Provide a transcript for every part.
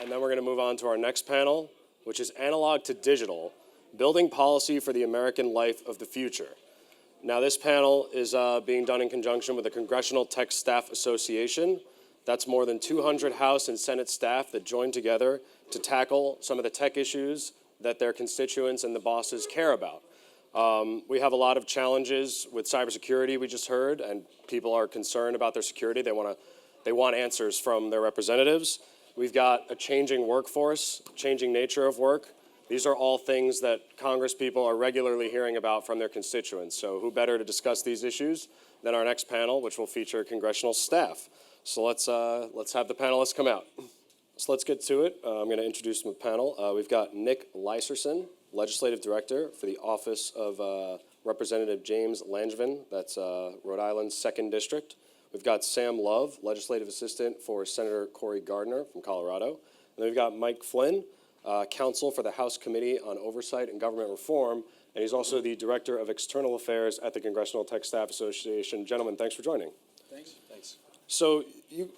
And then we're going to move on to our next panel, which is Analog to Digital, Building Policy for the American Life of the Future. Now, this panel is being done in conjunction with the Congressional Tech Staff Association. That's more than 200 House and Senate staff that join together to tackle some of the tech issues that their constituents and the bosses care about. We have a lot of challenges with cybersecurity, we just heard, and people are concerned about their security. They want answers from their representatives. We've got a changing workforce, changing nature of work. These are all things that Congress people are regularly hearing about from their constituents. So who better to discuss these issues than our next panel, which will feature congressional staff. So let's have the panelists come out. So let's get to it. I'm going to introduce the panel. We've got Nick Lyserson, Legislative Director for the Office of Representative James Langevin, that's Rhode Island's 2nd District. We've got Sam Love, Legislative Assistant for Senator Cory Gardner from Colorado. And then we've got Mike Flynn, Counsel for the House Committee on Oversight and Government Reform, and he's also the Director of External Affairs at the Congressional Tech Staff Association. Gentlemen, thanks for joining. Thanks. So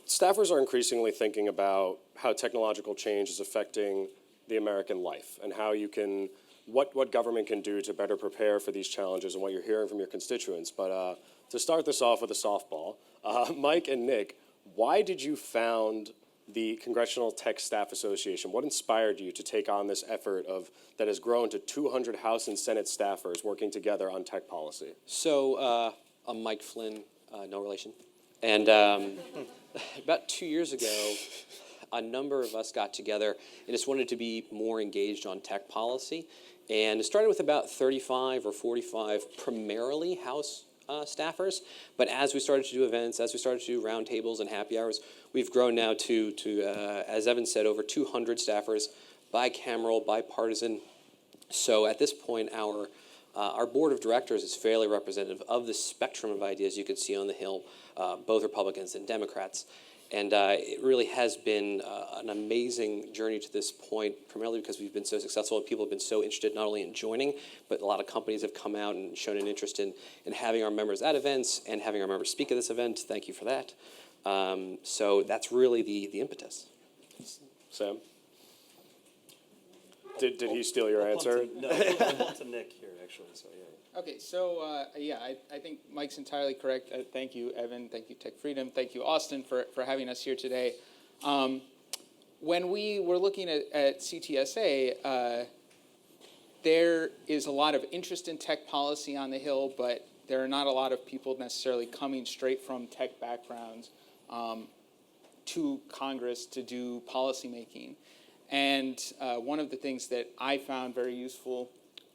staffers are increasingly thinking about how technological change is affecting the American life and how you can, what government can do to better prepare for these challenges and what you're hearing from your constituents. But to start this off with a softball, Mike and Nick, why did you found the Congressional Tech Staff Association? What inspired you to take on this effort that has grown to 200 House and Senate staffers working together on tech policy? So I'm Mike Flynn, no relation. And about 2 years ago, a number of us got together and just wanted to be more engaged on tech policy. And it started with about 35 or 45 primarily House staffers. But as we started to do events, as we started to do roundtables and happy hours, we've grown now to as Evan said, over 200 staffers, bicameral, bipartisan. So at this point, our board of directors is fairly representative of the spectrum of ideas you could see on the Hill, both Republicans and Democrats. And it really has been an amazing journey to this point, primarily because we've been so successful and people have been so interested not only in joining, but a lot of companies have come out and shown an interest in having our members at events and having our members speak at this event. Thank you for that. So that's really the impetus. Sam? Did he steal your answer? No, I want to Nick here, actually, so yeah. Okay, so I think Mike's entirely correct. Thank you, Evan. Thank you, TechFreedom. Thank you, Austin, for having us here today. When we were looking at CTSA, there is a lot of interest in tech policy on the Hill, but there are not a lot of people necessarily coming straight from tech backgrounds to Congress to do policymaking. And one of the things that I found very useful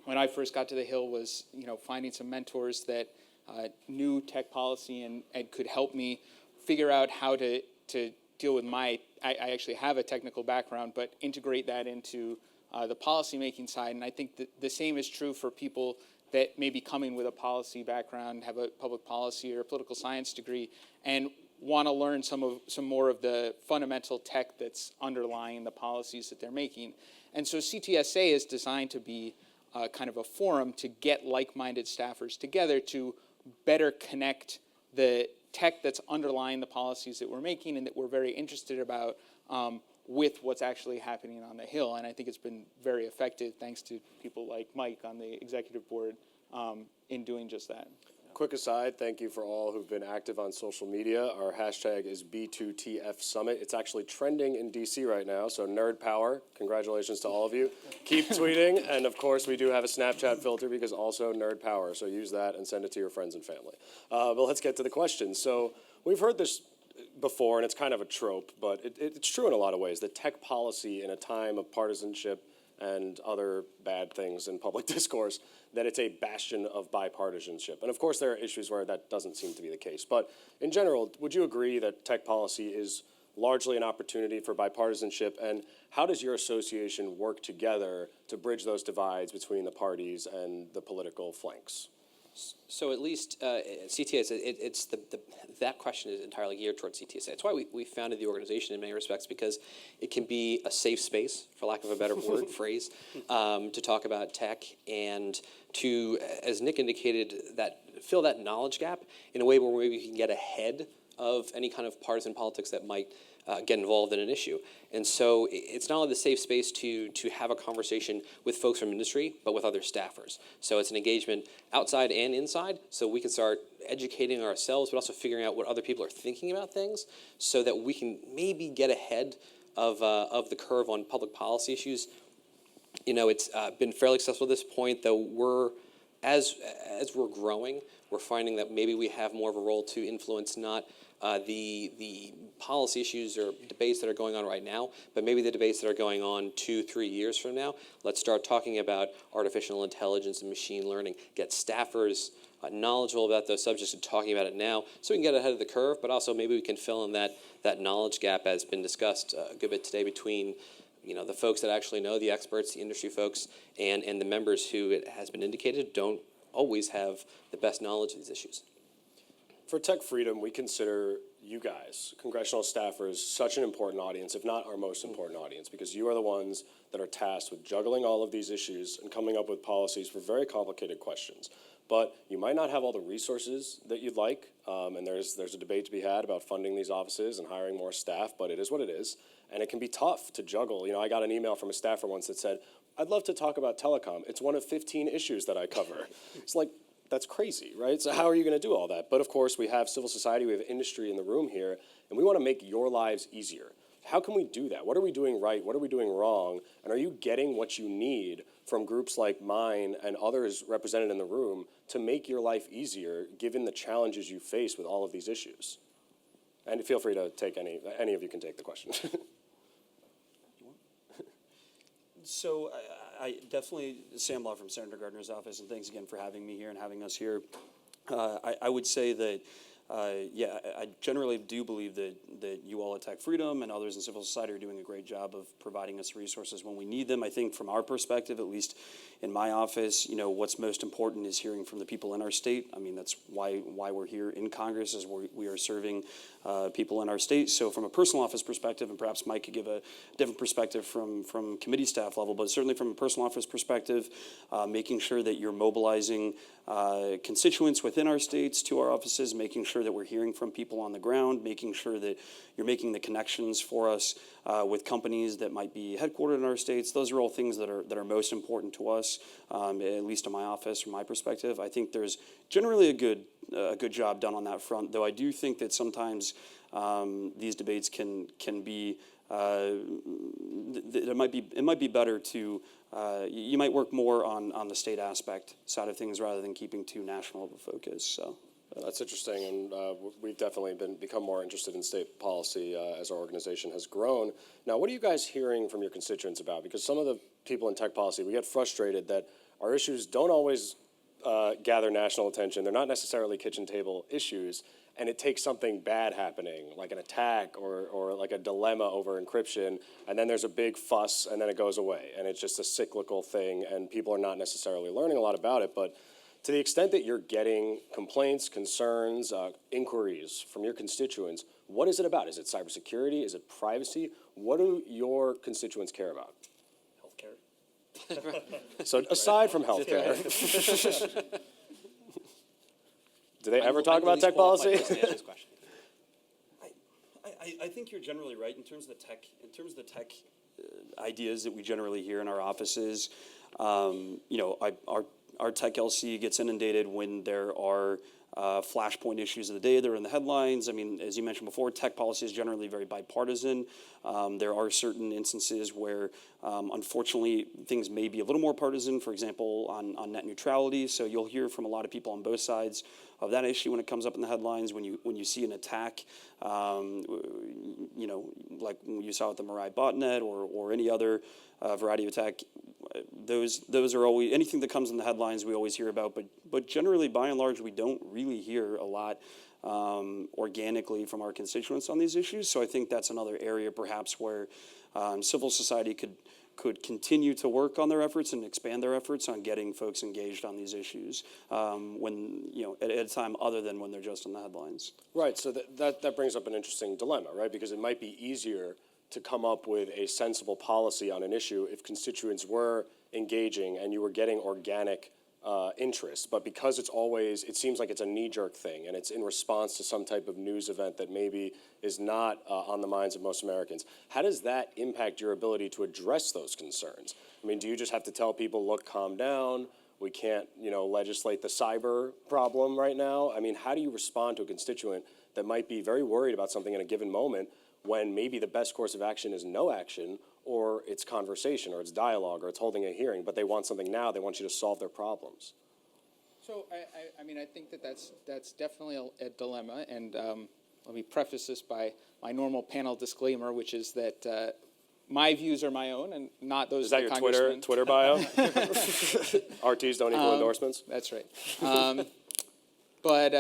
when I first got to the Hill was, finding some mentors that knew tech policy and could help me figure out how to deal with I actually have a technical background, but integrate that into the policymaking side. And I think that the same is true for people that may be coming with a policy background, have a public policy or a political science degree, and want to learn some more of the fundamental tech that's underlying the policies that they're making. And so CTSA is designed to be kind of a forum to get like-minded staffers together to better connect the tech that's underlying the policies that we're making and that we're very interested about with what's actually happening on the Hill. And I think it's been very effective thanks to people like Mike on the executive board in doing just that. Quick aside, thank you for all who've been active on social media. Our hashtag is B2TF Summit. It's actually trending in DC right now, so nerd power. Congratulations to all of you. Keep tweeting, and of course we do have a Snapchat filter because also nerd power, so use that and send it to your friends and family. But let's get to the questions. So we've heard this before, and it's kind of a trope, but it's true in a lot of ways, that tech policy in a time of partisanship and other bad things in public discourse, that it's a bastion of bipartisanship. And of course there are issues where that doesn't seem to be the case. But in general, would you agree that tech policy is largely an opportunity for bipartisanship? And how does your association work together to bridge those divides between the parties and the political flanks? So at least CTSA, that question is entirely geared towards CTSA. That's why we founded the organization in many respects, because it can be a safe space, for lack of a better phrase, to talk about tech and to, as Nick indicated, fill that knowledge gap in a way where we can get ahead of any kind of partisan politics that might get involved in an issue. And so it's not only the safe space to have a conversation with folks from industry, but with other staffers. So it's an engagement outside and inside, so we can start educating ourselves, but also figuring out what other people are thinking about things, so that we can maybe get ahead of the curve on public policy issues. You know, it's been fairly successful at this point, though as we're growing, we're finding that maybe we have more of a role to influence not the policy issues or debates that are going on right now, but maybe the debates that are going on 2-3 years from now. Let's start talking about artificial intelligence and machine learning, get staffers knowledgeable about those subjects and talking about it now, so we can get ahead of the curve, but also maybe we can fill in that knowledge gap, as been discussed a good bit today, between the folks that actually know, the experts, the industry folks, and the members who, it has been indicated, don't always have the best knowledge of these issues. For TechFreedom, we consider you guys, congressional staffers, such an important audience, if not our most important audience, because you are the ones that are tasked with juggling all of these issues and coming up with policies for very complicated questions. But you might not have all the resources that you'd like, and there's a debate to be had about funding these offices and hiring more staff, but it is what it is, and it can be tough to juggle. I got an email from a staffer once that said, "I'd love to talk about telecom. It's one of 15 issues that I cover." It's like, that's crazy, right? So how are you going to do all that? But of course, we have civil society, we have industry in the room here, and we want to make your lives easier. How can we do that? What are we doing right? What are we doing wrong? And are you getting what you need from groups like mine and others represented in the room to make your life easier, given the challenges you face with all of these issues? And feel free to take any of you can take the question. So I definitely, Sam Law from Senator Gardner's office, and thanks again for having me here and having us here. I would say that, I generally do believe that you all at TechFreedom and others in civil society are doing a great job of providing us resources when we need them. I think from our perspective, at least in my office, what's most important is hearing from the people in our state. I mean, that's why we're here in Congress, is we are serving people in our state. So from a personal office perspective, and perhaps Mike could give a different perspective from committee staff level, but certainly from a personal office perspective, making sure that you're mobilizing constituents within our states to our offices, making sure that we're hearing from people on the ground, making sure that you're making the connections for us with companies that might be headquartered in our states. Those are all things that are most important to us, at least in my office, from my perspective. I think there's generally a good job done on that front, though I do think that sometimes these debates can be it might be better to you might work more on the state aspect side of things rather than keeping too national of a focus. So that's interesting, and we've definitely become more interested in state policy as our organization has grown. Now, what are you guys hearing from your constituents about? Because some of the people in tech policy, we get frustrated that our issues don't always gather national attention. They're not necessarily kitchen table issues, and it takes something bad happening, like an attack or like a dilemma over encryption, and then there's a big fuss, and then it goes away, and it's just a cyclical thing, and people are not necessarily learning a lot about it. But to the extent that you're getting complaints, concerns, inquiries from your constituents, what is it about? Is it cybersecurity? Is it privacy? What do your constituents care about? healthcare. So aside from healthcare, do they ever talk about tech policy? I think you're generally right in terms of the tech ideas that we generally hear in our offices. Our tech LC gets inundated when there are flashpoint issues of the day that are in the headlines. I mean, as you mentioned before, tech policy is generally very bipartisan. There are certain instances where, unfortunately, things may be a little more partisan, for example, on net neutrality. So you'll hear from a lot of people on both sides of that issue when it comes up in the headlines. When you see an attack, like you saw with the Mirai botnet or any other variety of attack, those are always, anything that comes in the headlines we always hear about, but generally, by and large, we don't really hear a lot organically from our constituents on these issues. So I think that's another area perhaps where civil society could continue to work on their efforts and expand their efforts on getting folks engaged on these issues when, at a time other than when they're just in the headlines. Right, so that brings up an interesting dilemma, right? Because it might be easier to come up with a sensible policy on an issue if constituents were engaging and you were getting organic interest, but because it seems like it's a knee-jerk thing, and it's in response to some type of news event that maybe is not on the minds of most Americans. How does that impact your ability to address those concerns? I mean, do you just have to tell people, look, calm down, we can't, legislate the cyber problem right now? I mean, how do you respond to a constituent that might be very worried about something in a given moment when maybe the best course of action is no action, or it's conversation, or it's dialogue, or it's holding a hearing, but they want something now, they want you to solve their problems? So I mean, I think that's definitely a dilemma, and let me preface this by my normal panel disclaimer, which is that my views are my own and not those Is that of the your congressman. Twitter bio? RTs don't equal endorsements? That's right. But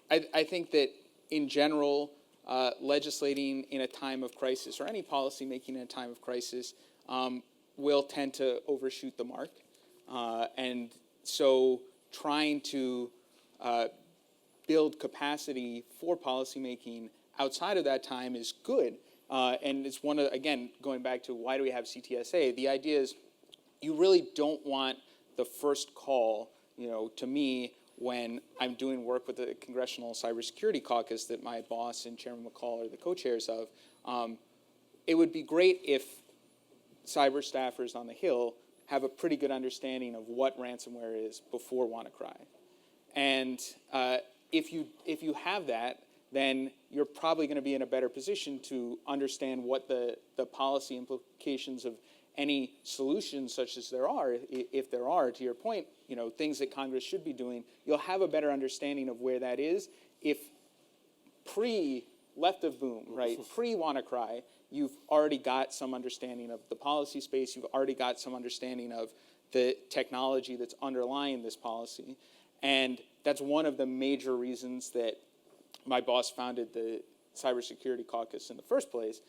I think that in general, legislating in a time of crisis, or any policy making in a time of crisis, will tend to overshoot the mark. And so trying to build capacity for policymaking outside of that time is good. And it's one of, again, going back to why do we have CTSA, the idea is you really don't want the first call, to me when I'm doing work with the Congressional Cybersecurity Caucus that my boss and Chairman McCall are the co-chairs of. It would be great if cyber staffers on the Hill have a pretty good understanding of what ransomware is before WannaCry. And if you have that, then you're probably going to be in a better position to understand what the policy implications of any solutions, such as there are, if there are, to your point, things that Congress should be doing. You'll have a better understanding of where that is if left of boom, right, pre-WannaCry, you've already got some understanding of the policy space, you've already got some understanding of the technology that's underlying this policy. And that's one of the major reasons that my boss founded the Cybersecurity Caucus in the first place,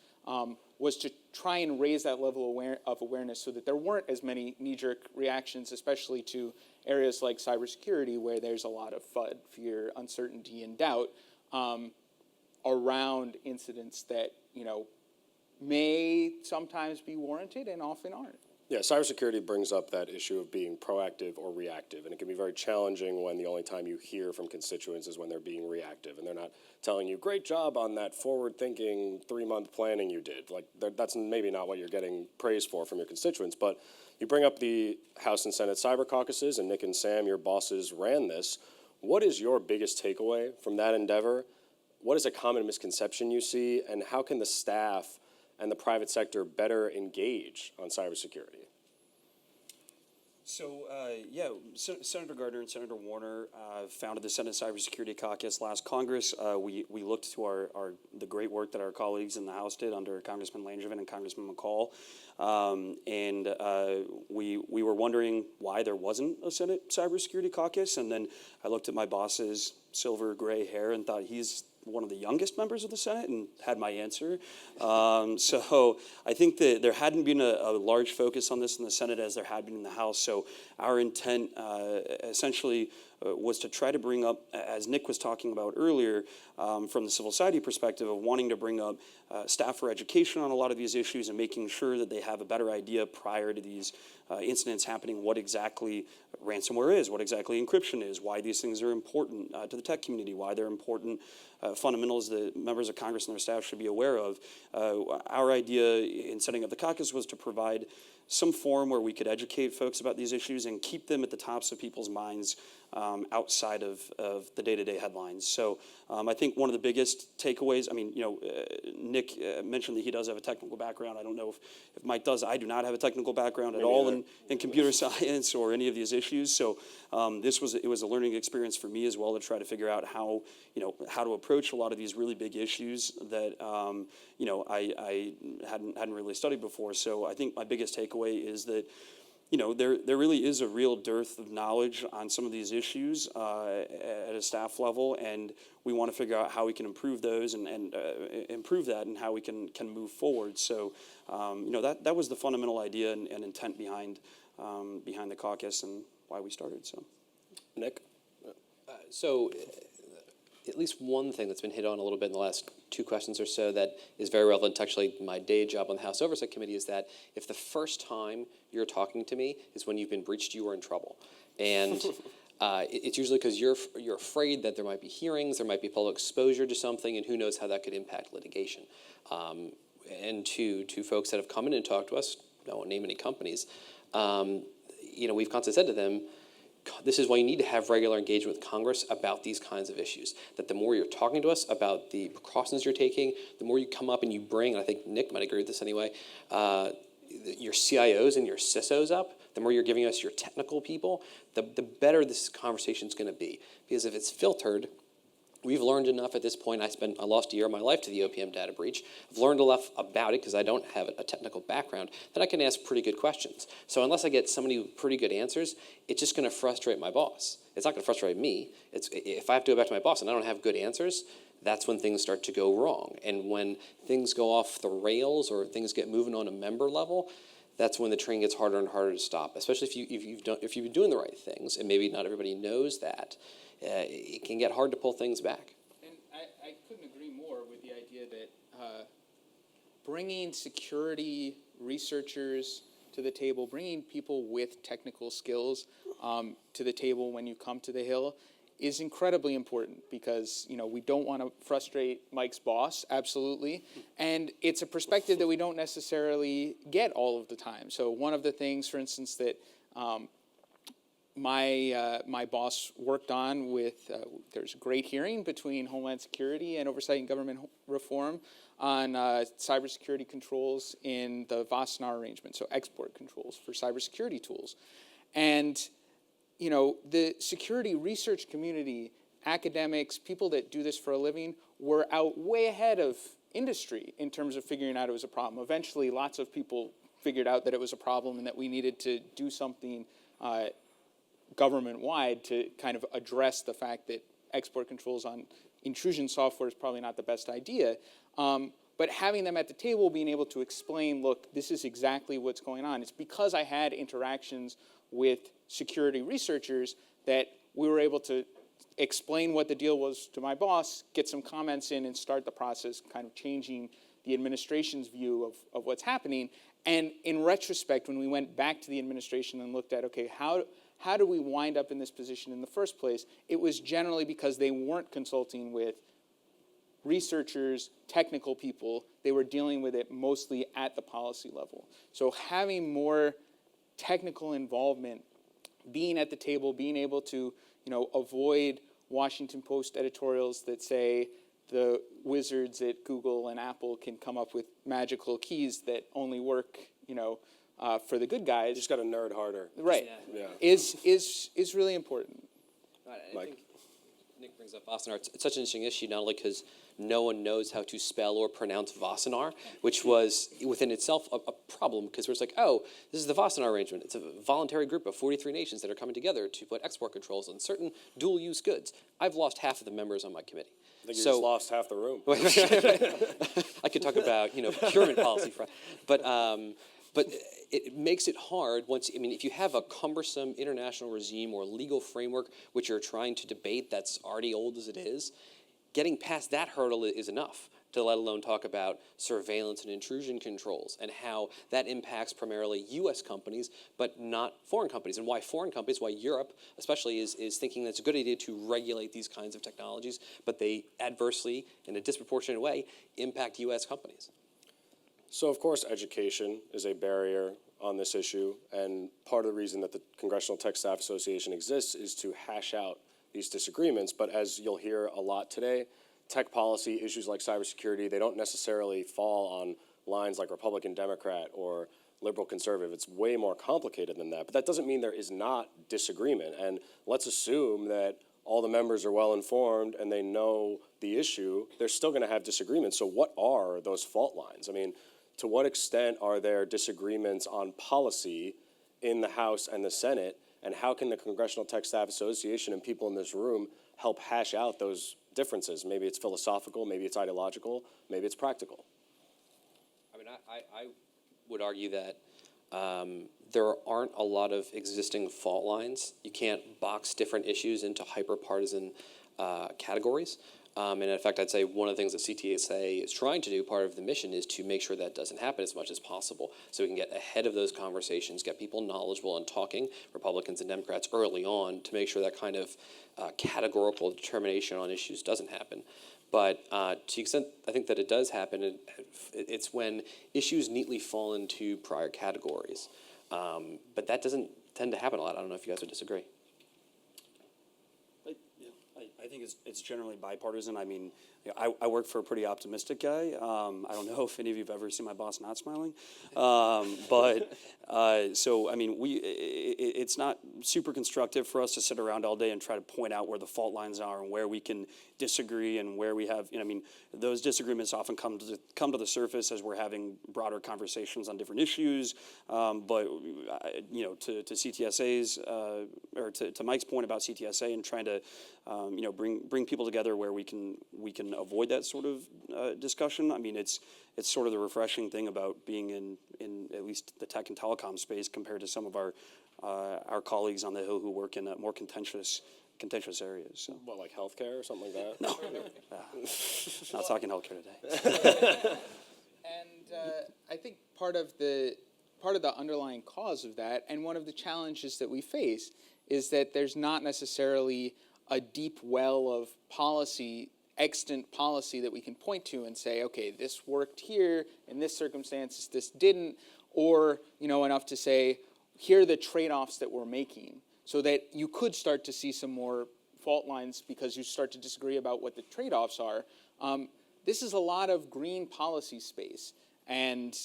was to try and raise that level of awareness so that there weren't as many knee-jerk reactions, especially to areas like cybersecurity where there's a lot of FUD, fear, uncertainty, and doubt around incidents that may sometimes be warranted and often aren't. Yeah, cybersecurity brings up that issue of being proactive or reactive, and it can be very challenging when the only time you hear from constituents is when they're being reactive, and they're not telling you, great job on that forward-thinking 3-month planning you did. Like, that's maybe not what you're getting praise for from your constituents, but you bring up the House and Senate Cyber Caucuses, and Nick and Sam, your bosses, ran this. What is your biggest takeaway from that endeavor? What is a common misconception you see, and how can the staff and the private sector better engage on cybersecurity? So, Senator Gardner and Senator Warner founded the Senate Cybersecurity Caucus last Congress. We looked to the great work that our colleagues in the House did under Congressman Langevin and Congressman McCall, and we were wondering why there wasn't a Senate Cybersecurity Caucus. And then I looked at my boss's silver gray hair and thought he's one of the youngest members of the Senate, and had my answer. So I think that there hadn't been a large focus on this in the Senate as there had been in the House. So our intent essentially was to try to bring up, as Nick was talking about earlier, from the civil society perspective of wanting to bring up staffer education on a lot of these issues and making sure that they have a better idea prior to these incidents happening, what exactly ransomware is, what exactly encryption is, why these things are important to the tech community, why they're important fundamentals that members of Congress and their staff should be aware of. Our idea in setting up the caucus was to provide some forum where we could educate folks about these issues and keep them at the tops of people's minds outside of the day-to-day headlines. So I think one of the biggest takeaways, Nick mentioned that he does have a technical background. I don't know if Mike does. I do not have a technical background at all in computer science or any of these issues. So it was a learning experience for me as well to try to figure out how to approach a lot of these really big issues that I hadn't really studied before. So I think my biggest takeaway is that there really is a real dearth of knowledge on some of these issues at a staff level, and we want to figure out how we can improve those and improve that and how we can move forward. So that was the fundamental idea and intent behind the caucus and why we started. So, Nick? So at least one thing that's been hit on a little bit in the last 2 questions or so that is very relevant to actually my day job on the House Oversight Committee is that if the first time you're talking to me is when you've been breached, you are in trouble. And it's usually because you're afraid that there might be hearings, there might be public exposure to something, and who knows how that could impact litigation. And to folks that have come in and talked to us, I won't name any companies, we've constantly said to them, this is why you need to have regular engagement with Congress about these kinds of issues. That the more you're talking to us about the precautions you're taking, the more you come up and you bring, and I think Nick might agree with this anyway, your CIOs and your CISOs up, the more you're giving us your technical people, the better this conversation is going to be. Because if it's filtered, we've learned enough at this point. I lost a year of my life to the OPM data breach. I've learned enough about it because I don't have a technical background that I can ask pretty good questions. So unless I get somebody with pretty good answers, it's just going to frustrate my boss. It's not going to frustrate me. If I have to go back to my boss and I don't have good answers, that's when things start to go wrong. And when things go off the rails or things get moving on a member level, that's when the train gets harder and harder to stop. Especially if you've been doing the right things, and maybe not everybody knows that. It can get hard to pull things back. And I couldn't agree more with the idea that bringing security researchers to the table, bringing people with technical skills to the table when you come to the Hill is incredibly important because, we don't want to frustrate Mike's boss, absolutely. And it's a perspective that we don't necessarily get all of the time. So one of the things, for instance, that my boss worked on with, there's a great hearing between Homeland Security and Oversight and Government Reform on cybersecurity controls in the Wassenaar arrangement, so export controls for cybersecurity tools. And, the security research community, academics, people that do this for a living, were out way ahead of industry in terms of figuring out it was a problem. Eventually, lots of people figured out that it was a problem and that we needed to do something government-wide to kind of address the fact that export controls on intrusion software is probably not the best idea. But having them at the table, being able to explain, look, this is exactly what's going on. It's because I had interactions with security researchers that we were able to explain what the deal was to my boss, get some comments in, and start the process kind of changing the administration's view of what's happening. And in retrospect, when we went back to the administration and looked at, okay, how do we wind up in this position in the first place? It was generally because they weren't consulting with researchers, technical people. They were dealing with it mostly at the policy level. So having more technical involvement, being at the table, being able to, avoid Washington Post editorials that say the wizards at Google and Apple can come up with magical keys that only work, for the good guys. Just got to nerd harder. Right. Yeah. Is really important. I think Nick brings up Wassenaar. It's such an interesting issue, not only because no one knows how to spell or pronounce Wassenaar, which was within itself a problem, because it's like, oh, this is the Wassenaar arrangement. It's a voluntary group of 43 nations that are coming together to put export controls on certain dual-use goods. I've lost half of the members on my committee. I think you just lost half the room. I could talk about, procurement policy, but it makes it hard if you have a cumbersome international regime or legal framework which you're trying to debate that's already old as it is, getting past that hurdle is enough to let alone talk about surveillance and intrusion controls and how that impacts primarily U.S. companies but not foreign companies, and why foreign companies, why Europe especially is thinking that's a good idea to regulate these kinds of technologies, but they adversely, in a disproportionate way, impact U.S. companies. So, of course, education is a barrier on this issue, and part of the reason that the Congressional Tech Staff Association exists is to hash out these disagreements. But as you'll hear a lot today, tech policy issues like cybersecurity, they don't necessarily fall on lines like Republican, Democrat, or liberal, conservative. It's way more complicated than that. But that doesn't mean there is not disagreement. And let's assume that all the members are well informed and they know the issue. They're still going to have disagreements. So what are those fault lines? I mean, to what extent are there disagreements on policy in the House and the Senate, and how can the Congressional Tech Staff Association and people in this room help hash out those differences? Maybe it's philosophical, maybe it's ideological, maybe it's practical. I mean, I would argue that there aren't a lot of existing fault lines. You can't box different issues into hyper-partisan categories. And in fact, I'd say one of the things that CTSA is trying to do, part of the mission, is to make sure that doesn't happen as much as possible, so we can get ahead of those conversations, get people knowledgeable and talking, Republicans and Democrats, early on, to make sure that kind of categorical determination on issues doesn't happen. But to the extent I think that it does happen, it's when issues neatly fall into prior categories. But that doesn't tend to happen a lot. I don't know if you guys would disagree. I think it's generally bipartisan. I mean, I work for a pretty optimistic guy. I don't know if any of you have ever seen my boss not smiling, so I mean, it's not super constructive for us to sit around all day and try to point out where the fault lines are and where we can disagree and where we have, I mean, those disagreements often come to the surface as we're having broader conversations on different issues. But to CTSA's or to Mike's point about CTSA and trying to bring people together where we can avoid that sort of discussion. I mean, it's sort of the refreshing thing about being in at least the tech and telecom space compared to some of our colleagues on the Hill who work in more contentious areas. So. What, like healthcare or something like that? No, not talking healthcare today. And I think part of the underlying cause of that, and one of the challenges that we face, is that there's not necessarily a deep well of policy, extant policy that we can point to and say, okay, this worked here in this circumstances, this didn't, or enough to say, here are the trade-offs that we're making, so that you could start to see some more fault lines because you start to disagree about what the trade-offs are. This is a lot of green policy space, and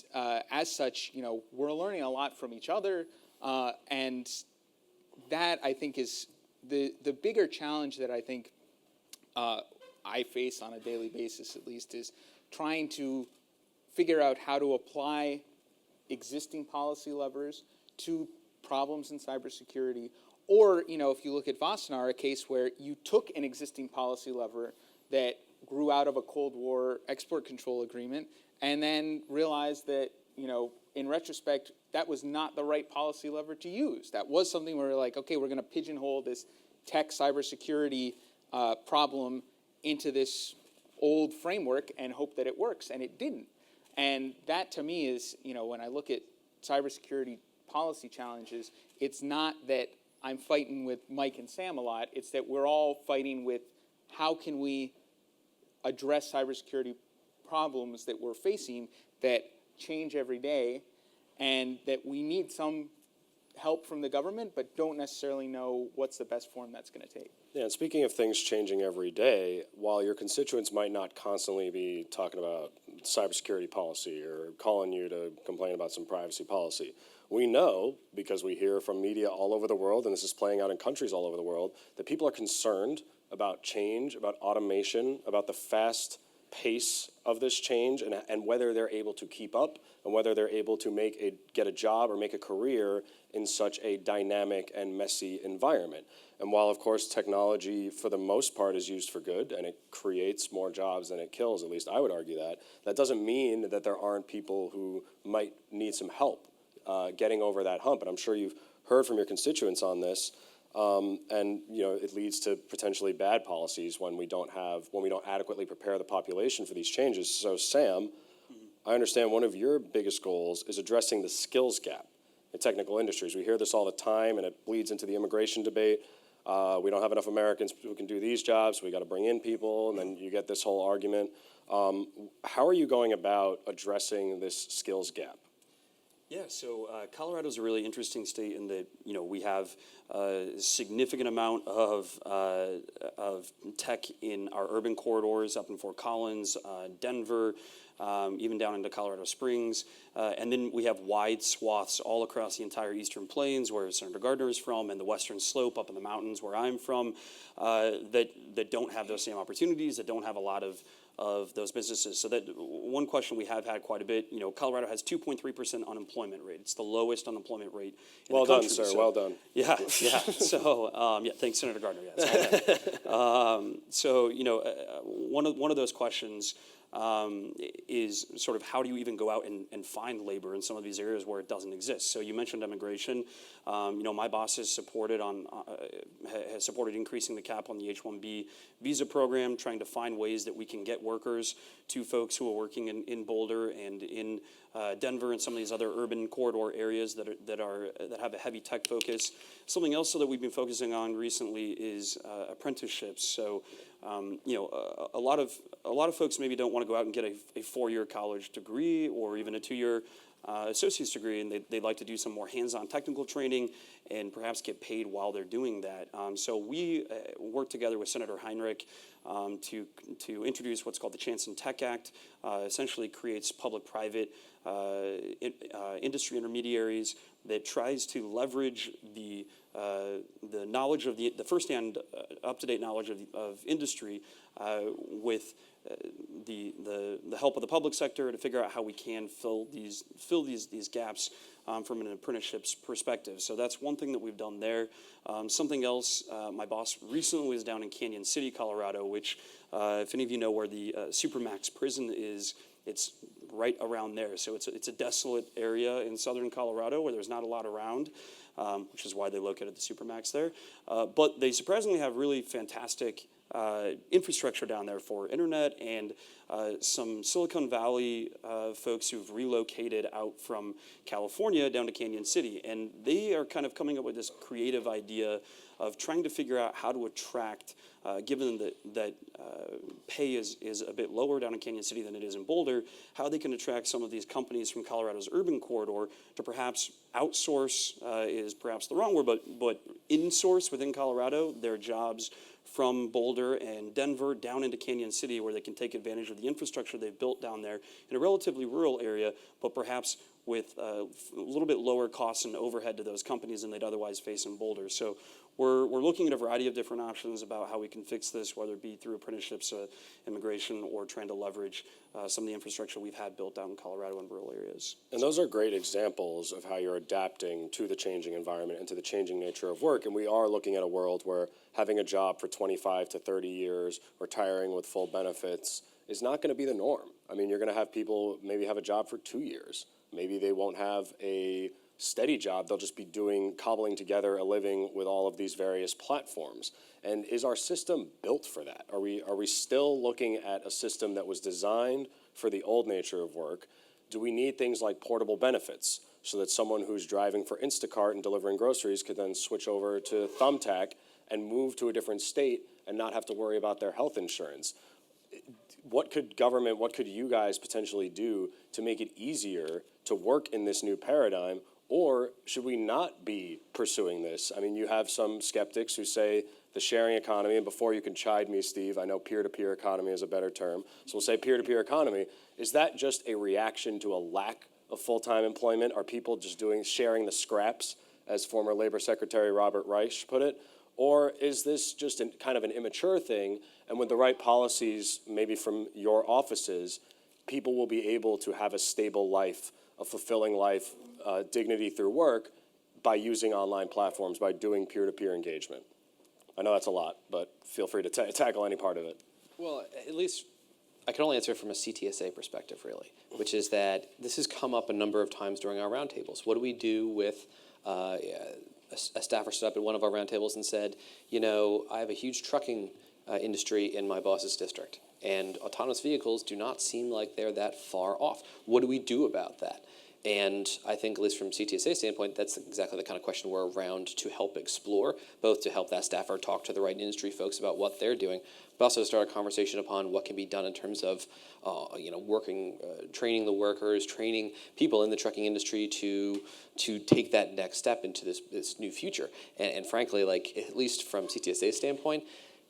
as such, we're learning a lot from each other, and that I think is the bigger challenge that I think I face on a daily basis, at least, is trying to figure out how to apply existing policy levers to problems in cybersecurity. Or, if you look at Wassenaar, a case where you took an existing policy lever that grew out of a Cold War export control agreement and then realized that, in retrospect, that was not the right policy lever to use. That was something where we're like, okay, we're going to pigeonhole this tech cybersecurity problem into this old framework and hope that it works, and it didn't. And that, to me, is, when I look at cybersecurity policy challenges, it's not that I'm fighting with Mike and Sam a lot. It's that we're all fighting with how can we address cybersecurity problems that we're facing that change every day, and that we need some help from the government, but don't necessarily know what's the best form that's going to take. Yeah, and speaking of things changing every day, while your constituents might not constantly be talking about cybersecurity policy or calling you to complain about some privacy policy, we know, because we hear from media all over the world, and this is playing out in countries all over the world, that people are concerned about change, about automation, about the fast pace of this change, and whether they're able to keep up, and whether they're able to get a job or make a career in such a dynamic and messy environment. And while, of course, technology for the most part is used for good, and it creates more jobs than it kills, at least I would argue that doesn't mean that there aren't people who might need some help getting over that hump. And I'm sure you've heard from your constituents on this. And it leads to potentially bad policies when we don't adequately prepare the population for these changes. So Sam, I understand one of your biggest goals is addressing the skills gap in technical industries. We hear this all the time, and it bleeds into the immigration debate. We don't have enough Americans who can do these jobs, so we got to bring in people, and then you get this whole argument. How are you going about addressing this skills gap? Yeah, so Colorado's a really interesting state in that we have a significant amount of tech in our urban corridors up in Fort Collins, Denver, even down into Colorado Springs, and then we have wide swaths all across the entire Eastern Plains, where Senator Gardner is from, and the Western Slope up in the mountains where I'm from, that don't have those same opportunities, that don't have a lot of those businesses. So that one question we have had quite a bit, Colorado has 2.3% unemployment rate. It's the lowest unemployment rate in the country. Well done, sir, well done. Yeah. So, thanks, Senator Gardner, yes. So, one of those questions is sort of how do you even go out and find labor in some of these areas where it doesn't exist. So you mentioned immigration. My boss has supported increasing the cap on the H-1B visa program, trying to find ways that we can get workers to folks who are working in Boulder and in Denver and some of these other urban corridor areas that have a heavy tech focus. Something else that we've been focusing on recently is apprenticeships. So a lot of folks maybe don't want to go out and get a 4-year college degree or even a 2-year associate's degree, and they'd like to do some more hands-on technical training and perhaps get paid while they're doing that. So we worked together with Senator Heinrich to introduce what's called the Chance in Tech Act. Essentially creates public-private industry intermediaries that tries to leverage the knowledge of the firsthand, up-to-date knowledge of industry with the help of the public sector to figure out how we can fill these gaps from an apprenticeship's perspective. So that's one thing that we've done there. Something else, my boss recently was down in Canyon City, Colorado, which if any of you know where the Supermax prison is, it's right around there. So it's a desolate area in southern Colorado where there's not a lot around, which is why they located the Supermax there. But they surprisingly have really fantastic infrastructure down there for internet and some Silicon Valley folks who've relocated out from California down to Canyon City. And they are kind of coming up with this creative idea of trying to figure out how to attract, given that pay is a bit lower down in Canyon City than it is in Boulder, how they can attract some of these companies from Colorado's urban corridor to perhaps outsource, is perhaps the wrong word, but insource within Colorado their jobs from Boulder and Denver down into Canyon City, where they can take advantage of the infrastructure they've built down there in a relatively rural area, but perhaps with a little bit lower costs and overhead to those companies than they'd otherwise face in Boulder. So we're looking at a variety of different options about how we can fix this, whether it be through apprenticeships, immigration, or trying to leverage some of the infrastructure we've had built out in Colorado and rural areas. And those are great examples of how you're adapting to the changing environment and to the changing nature of work. And we are looking at a world where having a job for 25 to 30 years, retiring with full benefits, is not going to be the norm. I mean, you're going to have people maybe have a job for 2 years. Maybe they won't have a steady job. They'll just be cobbling together a living with all of these various platforms. And is our system built for that? Are we still looking at a system that was designed for the old nature of work? Do we need things like portable benefits so that someone who's driving for Instacart and delivering groceries could then switch over to Thumbtack and move to a different state and not have to worry about their health insurance? What could you guys potentially do to make it easier to work in this new paradigm? Or should we not be pursuing this? I mean, you have some skeptics who say the sharing economy, and before you can chide me, Steve, I know peer-to-peer economy is a better term, so we'll say peer-to-peer economy. Is that just a reaction to a lack of full-time employment? Are people just sharing the scraps, as former Labor Secretary Robert Reich put it? Or is this just kind of an immature thing, and with the right policies, maybe from your offices, people will be able to have a stable life, a fulfilling life, dignity through work by using online platforms, by doing peer-to-peer engagement? I know that's a lot, but feel free to tackle any part of it. Well, at least I can only answer from a CTSA perspective, really, which is that this has come up a number of times during our roundtables. What do we do with a staffer stood up at one of our roundtables and said, I have a huge trucking industry in my boss's district, and autonomous vehicles do not seem like they're that far off. What do we do about that? And I think, at least from CTSA standpoint, that's exactly the kind of question we're around to help explore, both to help that staffer talk to the right industry folks about what they're doing, but also to start a conversation upon what can be done in terms of, training the workers, training people in the trucking industry to take that next step into this new future. And frankly, at least from CTSA's standpoint,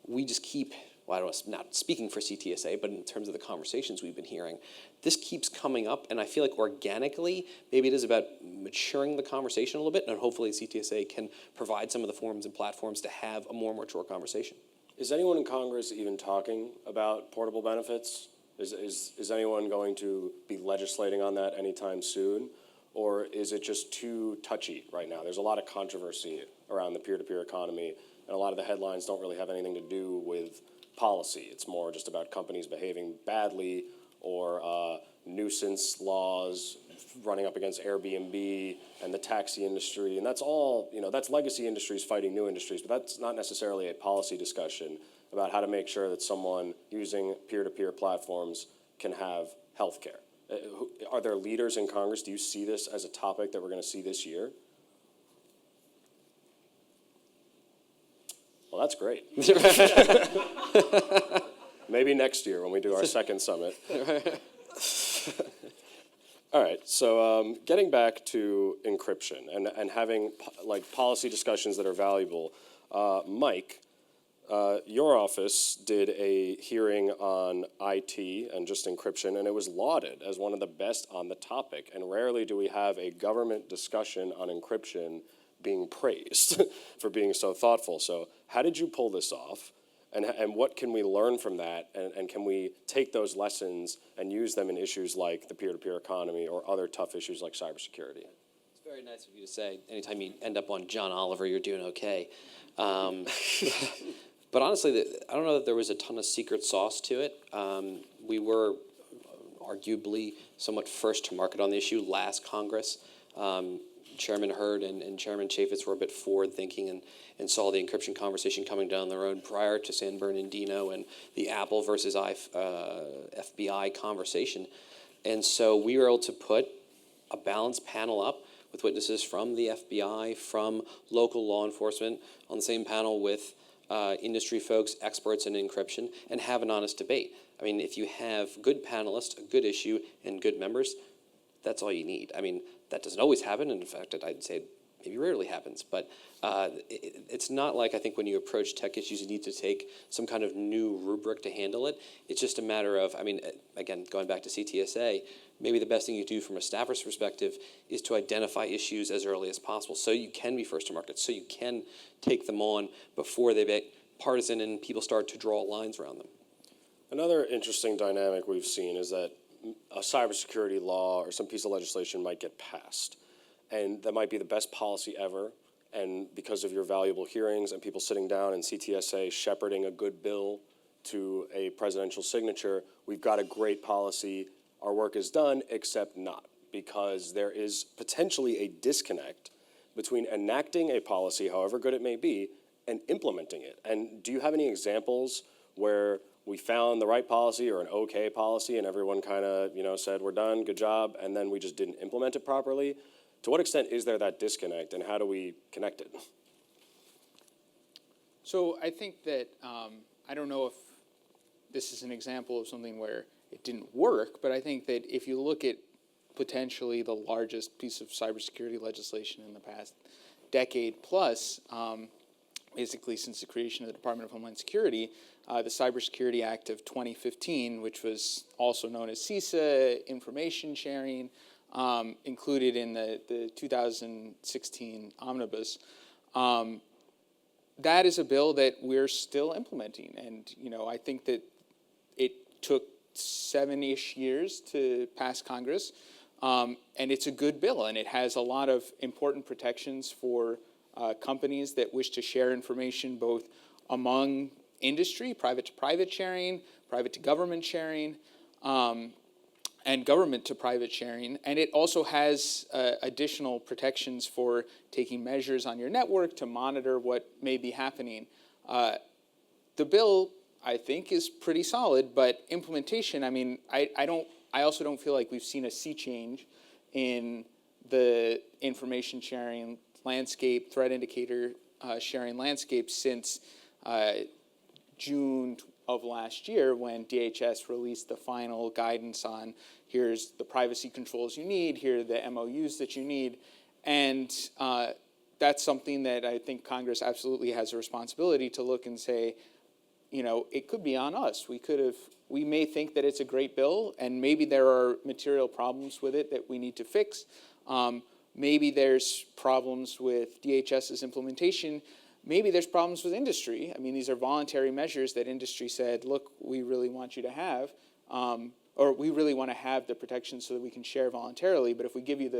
we just keep, I don't know, not speaking for CTSA, but in terms of the conversations we've been hearing, this keeps coming up, and I feel like organically, maybe it is about maturing the conversation a little bit, and hopefully CTSA can provide some of the forums and platforms to have a more mature conversation. Is anyone in Congress even talking about portable benefits? Is anyone going to be legislating on that anytime soon? Or is it just too touchy right now? There's a lot of controversy around the peer-to-peer economy, and a lot of the headlines don't really have anything to do with policy. It's more just about companies behaving badly or nuisance laws running up against Airbnb and the taxi industry, and that's all, that's legacy industries fighting new industries, but that's not necessarily a policy discussion about how to make sure that someone using peer-to-peer platforms can have health care. Are there leaders in Congress? Do you see this as a topic that we're going to see this year? Well, that's great. Maybe next year when we do our second summit. All right, so getting back to encryption and having policy discussions that are valuable, Mike, your office did a hearing on IT and just encryption, and it was lauded as one of the best on the topic. And rarely do we have a government discussion on encryption being praised for being so thoughtful. So how did you pull this off? And what can we learn from that? And can we take those lessons and use them in issues like the peer-to-peer economy or other tough issues like cybersecurity? It's very nice of you to say. Anytime you end up on John Oliver, you're doing okay. But honestly, I don't know that there was a ton of secret sauce to it. We were arguably somewhat first to market on the issue last Congress. Chairman Hurd and Chairman Chaffetz were a bit forward-thinking and saw the encryption conversation coming down the road prior to San Bernardino and the Apple versus FBI conversation. And so we were able to put a balanced panel up with witnesses from the FBI, from local law enforcement, on the same panel with industry folks, experts in encryption, and have an honest debate. I mean, if you have good panelists, a good issue, and good members, that's all you need. I mean, that doesn't always happen, and in fact, I'd say maybe rarely happens, but it's not like I think when you approach tech issues, you need to take some kind of new rubric to handle it. It's just a matter of, I mean, again, going back to CTSA, maybe the best thing you do from a staffer's perspective is to identify issues as early as possible so you can be first to market, so you can take them on before they get partisan and people start to draw lines around them. Another interesting dynamic we've seen is that a cybersecurity law or some piece of legislation might get passed, and that might be the best policy ever, and because of your valuable hearings and people sitting down and CTSA shepherding a good bill to a presidential signature, we've got a great policy. Our work is done, except not, because there is potentially a disconnect between enacting a policy, however good it may be, and implementing it. And do you have any examples where we found the right policy or an okay policy and everyone kind of, said, we're done, good job, and then we just didn't implement it properly? To what extent is there that disconnect, and how do we connect it? So I think that, I don't know if this is an example of something where it didn't work, but I think that if you look at potentially the largest piece of cybersecurity legislation in the past decade plus, basically since the creation of the Department of Homeland Security, the Cybersecurity Act of 2015, which was also known as CISA, information sharing, included in the 2016 omnibus. That is a bill that we're still implementing. And, I think that it took 7-ish years to pass Congress. And it's a good bill, and it has a lot of important protections for companies that wish to share information both among industry, private to private sharing, private to government sharing, and government to private sharing. And it also has additional protections for taking measures on your network to monitor what may be happening. The bill, I think, is pretty solid, but implementation, I mean, I also don't feel like we've seen a sea change in the information sharing landscape, threat indicator sharing landscape since June of last year, when DHS released the final guidance on here's the privacy controls you need, here are the MOUs that you need. And that's something that I think Congress absolutely has a responsibility to look and say, it could be on us. We may think that it's a great bill, and maybe there are material problems with it that we need to fix. Maybe there's problems with DHS's implementation. Maybe there's problems with industry. I mean, these are voluntary measures that industry said, look, we really want you to have, or we really want to have the protections so that we can share voluntarily. But if we give you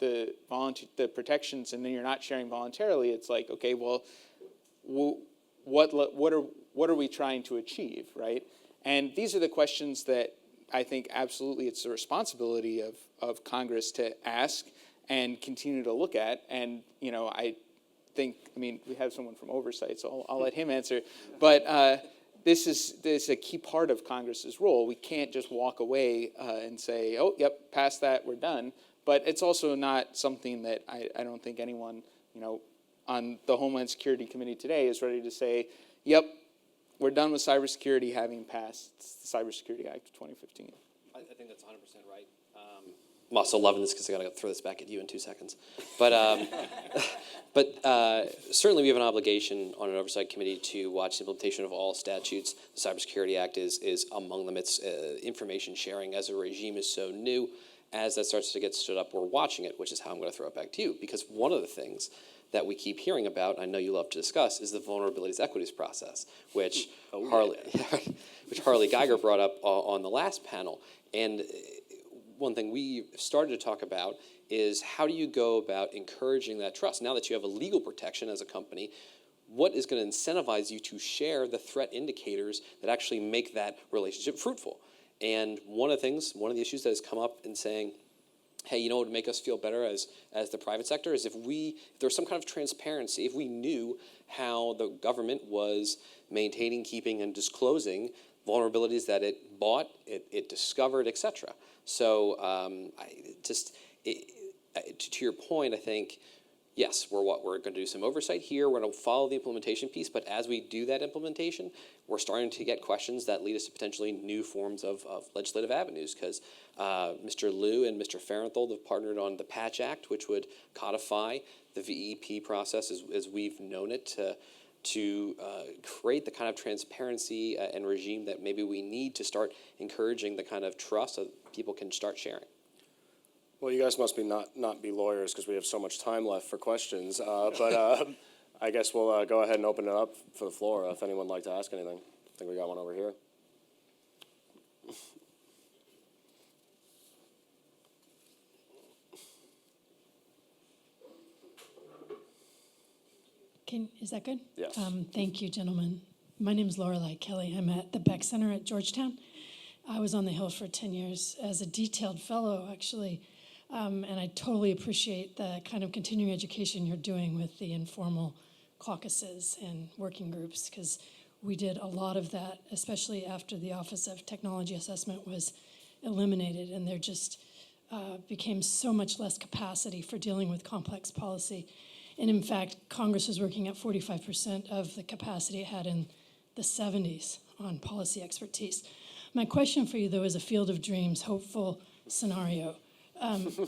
the protections and then you're not sharing voluntarily, it's like, okay, well, what are we trying to achieve, right? And these are the questions that I think absolutely it's the responsibility of Congress to ask and continue to look at. And, I mean, we have someone from oversight, so I'll let him answer. But this is a key part of Congress's role. We can't just walk away and say, oh, yep, past that, we're done. But it's also not something that I don't think anyone, on the Homeland Security Committee today is ready to say, yep, we're done with cybersecurity having passed the Cybersecurity Act of 2015. I think that's 100% right. I'm also loving this because I got to throw this back at you in 2 seconds. But certainly we have an obligation on an oversight committee to watch the implementation of all statutes. The Cybersecurity Act is among them. It's information sharing as a regime is so new. As that starts to get stood up, we're watching it, which is how I'm going to throw it back to you. Because one of the things that we keep hearing about, and I know you love to discuss, is the vulnerabilities equities process, which Harley Geiger brought up on the last panel. And one thing we started to talk about is how do you go about encouraging that trust? Now that you have a legal protection as a company, what is going to incentivize you to share the threat indicators that actually make that relationship fruitful? And one of the issues that has come up in saying, hey, what would make us feel better as the private sector is if there's some kind of transparency, if we knew how the government was maintaining, keeping, and disclosing vulnerabilities that it bought, it discovered, etc. So to your point, I think, yes, we're going to do some oversight here. We're going to follow the implementation piece, but as we do that implementation, we're starting to get questions that lead us to potentially new forms of legislative avenues, because Mr. Liu and Mr. Farenthold have partnered on the Patch Act, which would codify the VEP process as we've known it to create the kind of transparency and regime that maybe we need to start encouraging the kind of trust so that people can start sharing. Well, you guys must be not be lawyers because we have so much time left for questions. But I guess we'll go ahead and open it up for the floor if anyone would like to ask anything. I think we got one over here. Is that good? Yes. Thank you, gentlemen. My name is Lorelei Kelly. I'm at the Beck Center at Georgetown. I was on the Hill for 10 years as a detailed fellow, actually. And I totally appreciate the kind of continuing education you're doing with the informal caucuses and working groups, because we did a lot of that, especially after the Office of Technology Assessment was eliminated, and there just became so much less capacity for dealing with complex policy. And in fact, Congress was working at 45% of the capacity it had in the 70s on policy expertise. My question for you, though, is a field of dreams, hopeful scenario.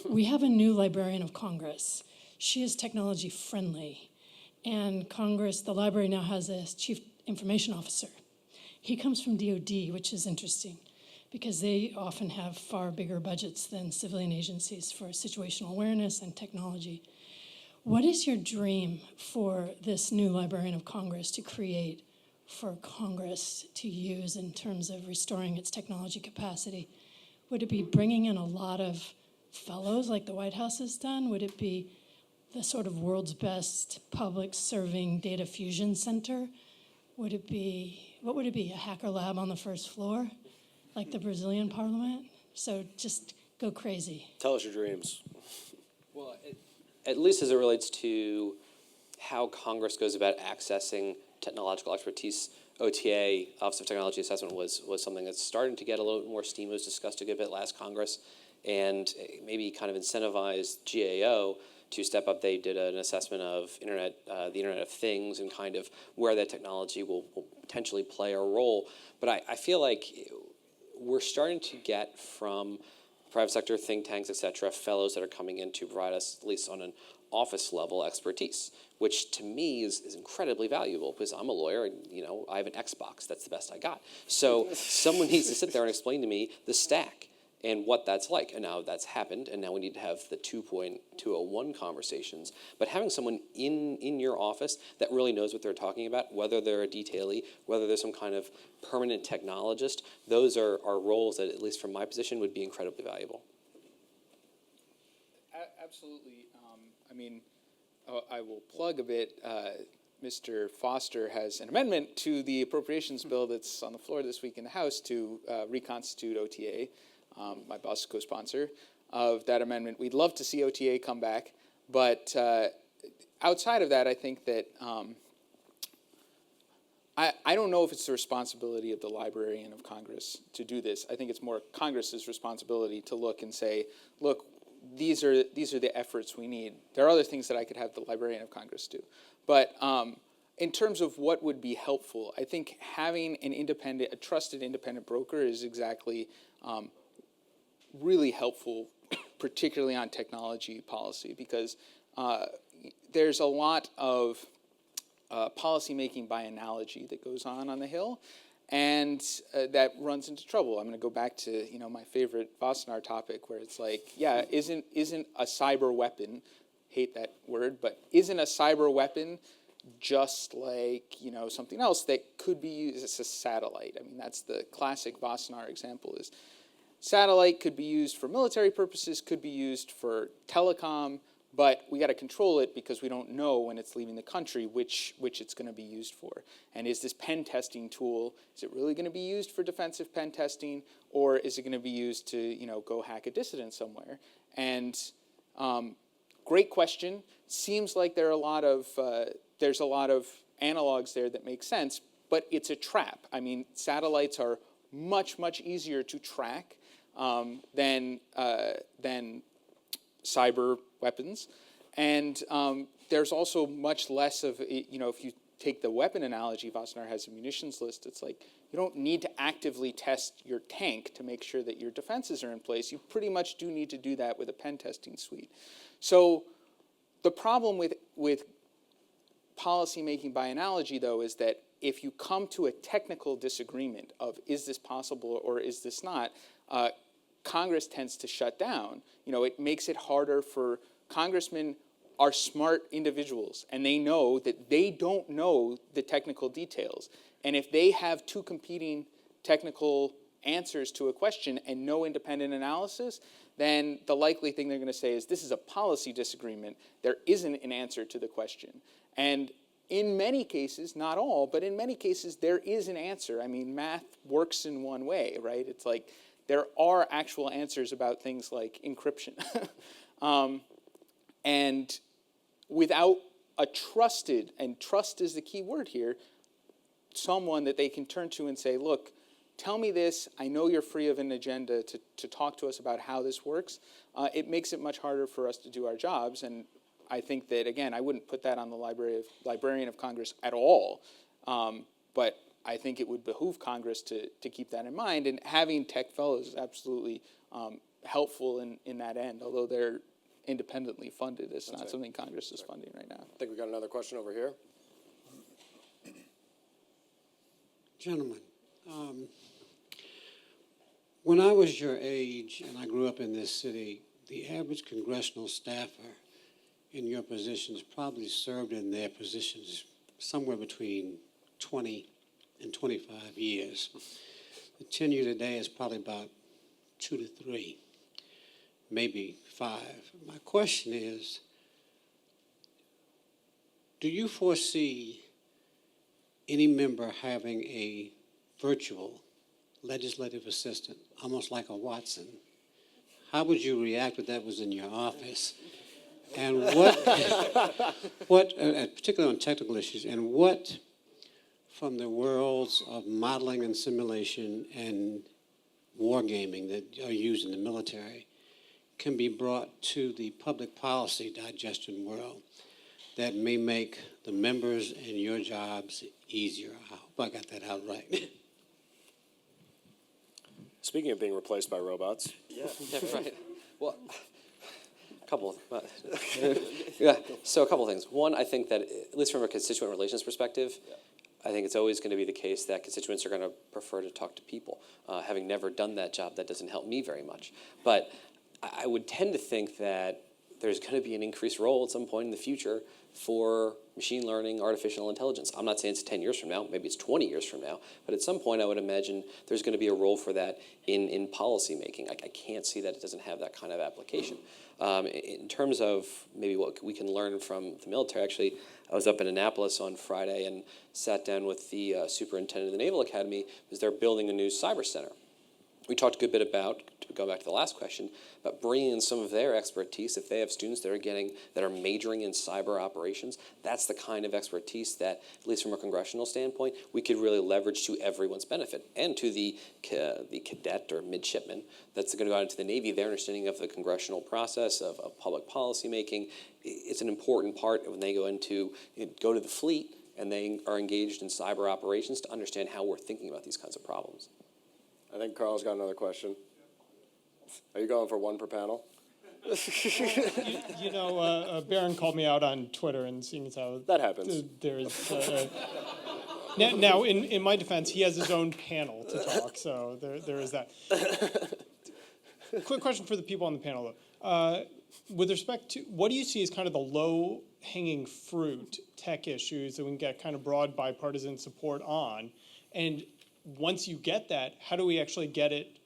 We have a new Librarian of Congress. She is technology friendly. And Congress, the library now has a Chief Information Officer. He comes from DOD, which is interesting, because they often have far bigger budgets than civilian agencies for situational awareness and technology. What is your dream for this new Librarian of Congress to create for Congress to use in terms of restoring its technology capacity? Would it be bringing in a lot of fellows like the White House has done? Would it be the sort of world's best public serving data fusion center? What would it be, a hacker lab on the first floor, like the Brazilian parliament? So just go crazy. Tell us your dreams. Well, at least as it relates to how Congress goes about accessing technological expertise, OTA, Office of Technology Assessment, was something that's starting to get a little bit more steam. It was discussed a good bit last Congress, and maybe kind of incentivized GAO to step up. They did an assessment of the Internet of Things and kind of where that technology will potentially play a role. But I feel like we're starting to get from private sector think tanks, et cetera, fellows that are coming in to provide us, at least on an office level, expertise, which to me is incredibly valuable, because I'm a lawyer and I have an Xbox. That's the best I got. So someone needs to sit there and explain to me the stack and what that's like. And now that's happened, and now we need to have the 2.201 conversations. But having someone in your office that really knows what they're talking about, whether they're a detailee, whether they're some kind of permanent technologist, those are roles that, at least from my position, would be incredibly valuable. Absolutely. I will plug a bit. Mr. Foster has an amendment to the appropriations bill that's on the floor this week in the House to reconstitute OTA. My boss, co-sponsor of that amendment. We'd love to see OTA come back, but outside of that, I think that I don't know if it's the responsibility of the Librarian of Congress to do this. I think it's more Congress's responsibility to look and say, look, these are the efforts we need. There are other things that I could have the Librarian of Congress do. But in terms of what would be helpful, I think having a trusted independent broker is exactly really helpful, particularly on technology policy, because there's a lot of policy making by analogy that goes on the Hill, and that runs into trouble. I'm going to go back to my favorite Wassenaar topic, where it's like, yeah, isn't a cyber weapon, hate that word, but isn't a cyber weapon just like something else that could be used as a satellite? I mean, that's the classic Wassenaar example. Is satellite could be used for military purposes, could be used for telecom. But we got to control it because we don't know when it's leaving the country which it's going to be used for. And is this pen testing tool, is it really going to be used for defensive pen testing, or is it going to be used to go hack a dissident somewhere? And great question. Seems like there's a lot of analogs there that make sense, but it's a trap. I mean, satellites are much easier to track than cyber weapons, and there's also much less of if you take the weapon analogy, Wassenaar has a munitions list. It's like you don't need to actively test your tank to make sure that your defenses are in place. You pretty much do need to do that with a pen testing suite. So the problem with policy making by analogy, though, is that if you come to a technical disagreement of is this possible or is this not, Congress tends to shut down. It makes it harder for congressmen are smart individuals, and they know that they don't know the technical details. And if they have two competing technical answers to a question and no independent analysis, then the likely thing they're going to say is this is a policy disagreement. There isn't an answer to the question. And in many cases, not all, but in many cases, there is an answer. I mean, math works in one way, right? It's like there are actual answers about things like encryption. And without a trusted, and trust is the key word here, someone that they can turn to and say, look, tell me this. I know you're free of an agenda to talk to us about how this works. It makes it much harder for us to do our jobs. And I think that, again, I wouldn't put that on the Librarian of Congress at all. But I think it would behoove Congress to keep that in mind. And having tech fellows is absolutely helpful in that end, although they're independently funded. It's not something Congress is funding right now. I think we got another question over here. Gentlemen, when I was your age and I grew up in this city, the average congressional staffer in your positions probably served in their positions somewhere between 20 and 25 years. The tenure today is probably about 2 to 3, maybe 5. My question is, do you foresee any member having a virtual legislative assistant, almost like a Watson? How would you react if that was in your office? And particularly on technical issues, and what from the worlds of modeling and simulation and wargaming that are used in the military can be brought to the public policy digestion world that may make the members and your jobs easier? I hope I got that out right. Speaking of being replaced by robots. Yeah, right. Well, so a couple things. One, I think that, at least from a constituent relations perspective, I think it's always going to be the case that constituents are going to prefer to talk to people. Having never done that job, that doesn't help me very much. But I would tend to think that there's going to be an increased role at some point in the future for machine learning, artificial intelligence. I'm not saying it's 10 years from now, maybe it's 20 years from now, but at some point I would imagine there's going to be a role for that in policy making. I can't see that it doesn't have that kind of application. In terms of maybe what we can learn from the military, actually, I was up in Annapolis on Friday and sat down with the superintendent of the Naval Academy because they're building a new cyber center. We talked a good bit about, to go back to the last question, about bringing in some of their expertise. If they have students that are majoring in cyber operations, that's the kind of expertise that, at least from a congressional standpoint, we could really leverage to everyone's benefit, and to the cadet or midshipman that's going to go out into the Navy. Their understanding of the congressional process of public policy making, it's an important part when they go to the fleet and they are engaged in cyber operations to understand how we're thinking about these kinds of problems. I think Carl's got another question. Are you going for one per panel? Barron called me out on Twitter, and seeing as how That happens. there's now in my defense, he has his own panel to talk, so there is that. Quick question for the people on the panel, though. With respect to, what do you see as kind of the low-hanging fruit tech issues that we can get kind of broad bipartisan support on? And once you get that, how do we actually get it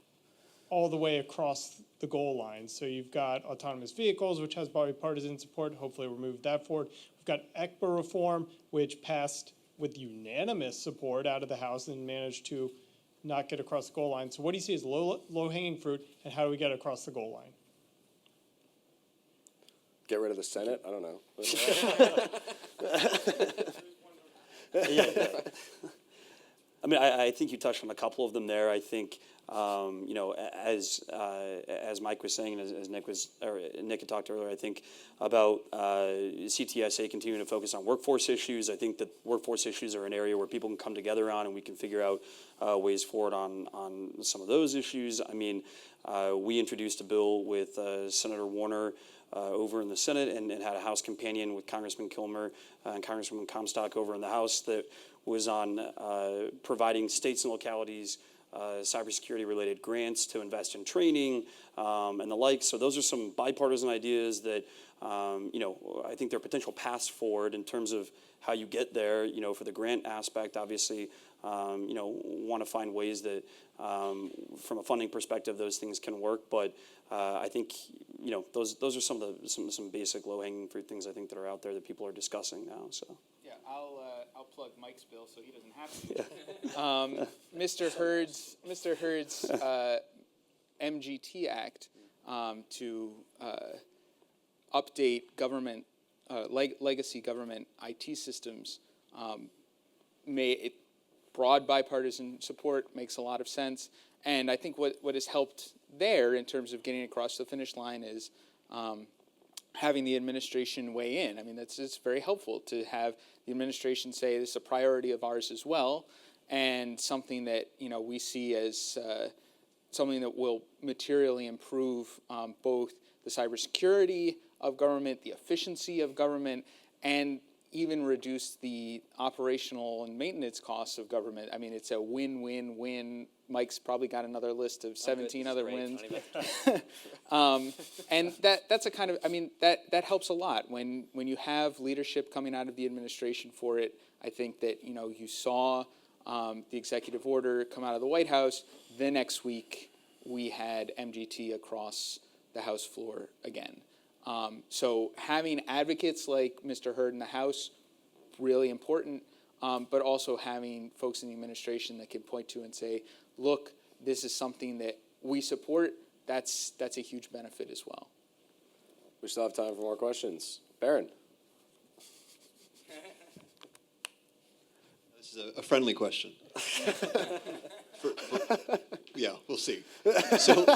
all the way across the goal line? So you've got autonomous vehicles, which has bipartisan support. Hopefully we'll move that forward. We've got ECBA reform, which passed with unanimous support out of the House and managed to not get across the goal line. So what do you see as low-hanging fruit, and how do we get across the goal line? Get rid of the Senate? I don't know. I mean, I think you touched on a couple of them there. I think, as Mike was saying, and as Nick had talked earlier, I think about CTSA continuing to focus on workforce issues. I think that workforce issues are an area where people can come together on, and we can figure out ways forward on some of those issues. I mean, we introduced a bill with Senator Warner over in the Senate, and had a House companion with Congressman Kilmer and Congresswoman Comstock over in the House that was on providing states and localities cybersecurity-related grants to invest in training and the like. So those are some bipartisan ideas that, I think there are potential paths forward in terms of how you get there. For the grant aspect, obviously, want to find ways that, from a funding perspective, those things can work. But I think, those are some of some basic low-hanging fruit things I think that are out there that people are discussing now. So. Yeah, I'll plug Mike's bill so he doesn't have to. Mr. Hurd's MGT Act to update government legacy government IT systems broad bipartisan support, makes a lot of sense. And I think what has helped there in terms of getting across the finish line is having the administration weigh in. I mean, it's very helpful to have the administration say this is a priority of ours as well, and something that we see as something that will materially improve both the cybersecurity of government, the efficiency of government, and even reduce the operational and maintenance costs of government. I mean, it's a win-win-win. Mike's probably got another list of 17 other wins. And that's a kind of, that helps a lot when you have leadership coming out of the administration for it. I think that, you saw the executive order come out of the White House. The next week, we had MGT across the House floor again. So having advocates like Mr. Hurd in the House, really important, but also having folks in the administration that can point to and say, look, this is something that we support, that's a huge benefit as well. We still have time for more questions. Barron. This is a friendly question. Yeah, we'll see. So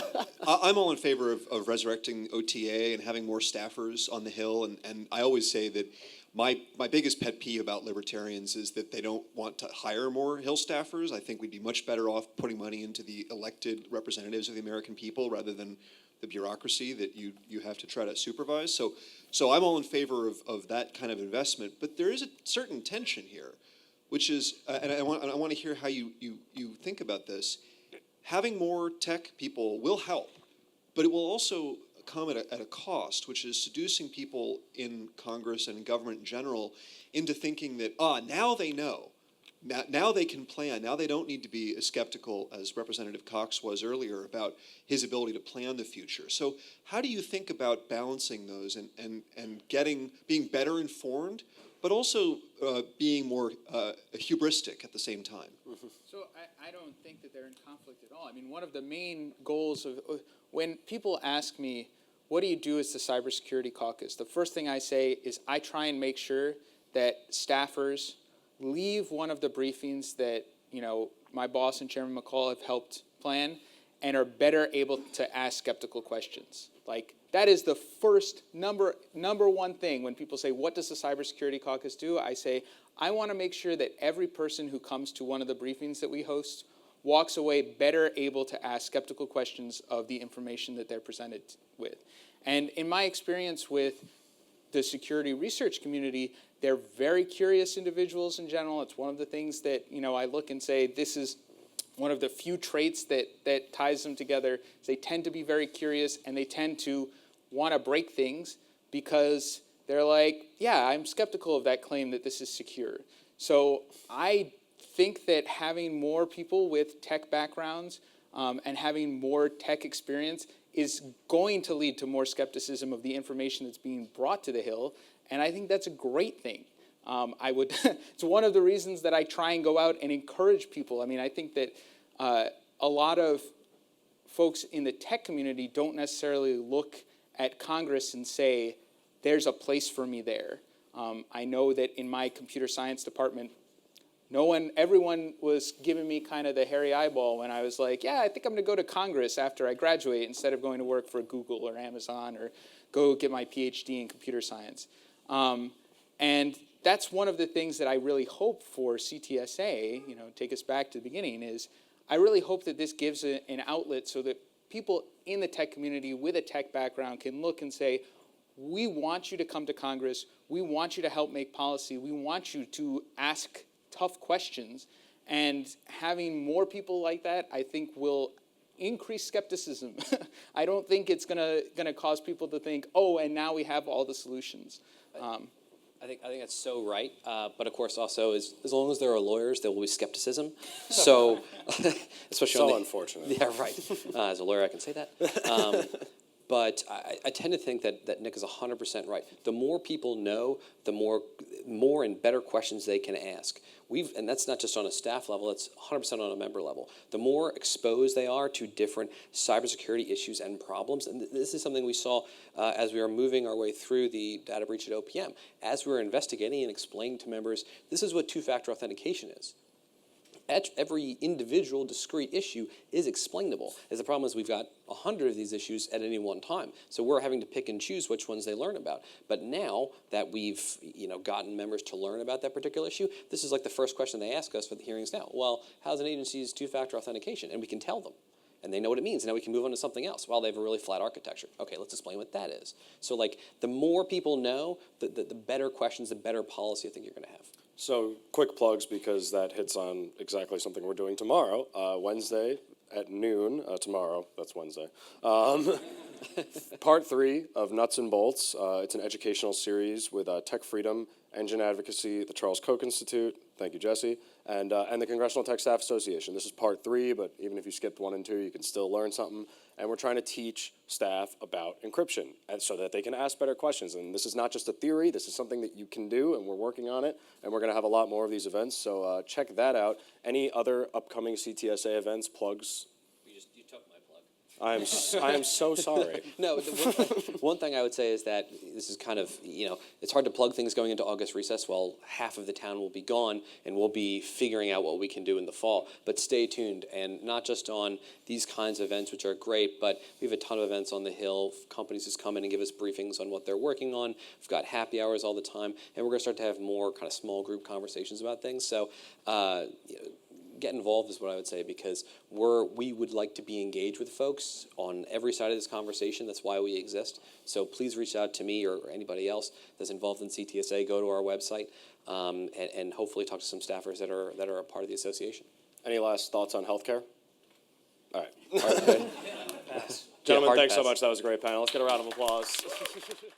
I'm all in favor of resurrecting OTA and having more staffers on the Hill. And I always say that my biggest pet peeve about libertarians is that they don't want to hire more Hill staffers. I think we'd be much better off putting money into the elected representatives of the American people rather than the bureaucracy that you have to try to supervise. So I'm all in favor of that kind of investment. But there is a certain tension here, which is, and I want to hear how you think about this. Having more tech people will help, but it will also come at a cost, which is seducing people in Congress and in government in general into thinking that, now they know. Now they can plan. Now they don't need to be as skeptical as Representative Cox was earlier about his ability to plan the future. So how do you think about balancing those and being better informed, but also being more hubristic at the same time? So I don't think that they're in conflict at all. I mean, one of the main goals of when people ask me, what do you do as the Cybersecurity Caucus? The first thing I say is I try and make sure that staffers leave one of the briefings that, my boss and Chairman McCall have helped plan and are better able to ask skeptical questions. Like, that is the first number one thing when people say, what does the Cybersecurity Caucus do? I say, I want to make sure that every person who comes to one of the briefings that we host walks away better able to ask skeptical questions of the information that they're presented with. And in my experience with the security research community, they're very curious individuals in general. It's one of the things that, I look and say, this is one of the few traits that ties them together. Is they tend to be very curious, and they tend to want to break things because they're like, yeah, I'm skeptical of that claim that this is secure. So I think that having more people with tech backgrounds and having more tech experience is going to lead to more skepticism of the information that's being brought to the Hill, and I think that's a great thing. It's one of the reasons that I try and go out and encourage people. I mean, I think that a lot of folks in the tech community don't necessarily look at Congress and say, there's a place for me there. I know that in my computer science department, everyone was giving me kind of the hairy eyeball when I was like, yeah, I think I'm going to go to Congress after I graduate instead of going to work for Google or Amazon or go get my PhD in computer science. And that's one of the things that I really hope for CTSA, take us back to the beginning, is I really hope that this gives an outlet so that people in the tech community with a tech background can look and say, we want you to come to Congress. We want you to help make policy. We want you to ask tough questions. And having more people like that, I think, will increase skepticism. I don't think it's gonna cause people to think, oh, and now we have all the solutions. I think that's so right. But of course, also, as long as there are lawyers, there will be skepticism. So, especially So unfortunate. Yeah, right. As a lawyer, I can say that. But I tend to think that Nick is 100% right. The more people know, the more and better questions they can ask. And that's not just on a staff level, it's 100% on a member level. The more exposed they are to different cybersecurity issues and problems, and this is something we saw as we were moving our way through the data breach at OPM. As we were investigating and explaining to members, this is what two-factor authentication is. Every individual discrete issue is explainable. The problem is we've got 100 of these issues at any one time. So we're having to pick and choose which ones they learn about. But now that we've gotten members to learn about that particular issue, this is like the first question they ask us for the hearings now. Well, how's an agency's two-factor authentication? And we can tell them. And they know what it means. And now we can move on to something else. Well, they have a really flat architecture. Okay, let's explain what that is. So the more people know, the better questions, the better policy I think you're going to have. So quick plugs, because that hits on exactly something we're doing tomorrow, Wednesday at noon. Tomorrow, that's Wednesday. Part 3 of Nuts and Bolts. It's an educational series with TechFreedom, Engine Advocacy, the Charles Koch Institute. Thank you, Jesse. And the Congressional Tech Staff Association. This is part 3, but even if you skipped 1 and 2, you can still learn something. And we're trying to teach staff about encryption so that they can ask better questions. And this is not just a theory. This is something that you can do, and we're working on it. And we're going to have a lot more of these events. So check that out. Any other upcoming CTSA events, plugs? You took my plug. I am so sorry. No, one thing I would say is that this is kind of, it's hard to plug things going into August recess. Well, half of the town will be gone, and we'll be figuring out what we can do in the fall. But stay tuned, and not just on these kinds of events, which are great, but we have a ton of events on the Hill. Companies just come in and give us briefings on what they're working on. We've got happy hours all the time, and we're going to start to have more kind of small group conversations about things. So, get involved is what I would say, because we would like to be engaged with folks on every side of this conversation. That's why we exist. So please reach out to me or anybody else that's involved in CTSA. Go to our website and hopefully talk to some staffers that are a part of the association. Any last thoughts on healthcare? All right. All right, good. Gentlemen, hard thanks so pass. much. That was a great panel. Let's get a round of applause.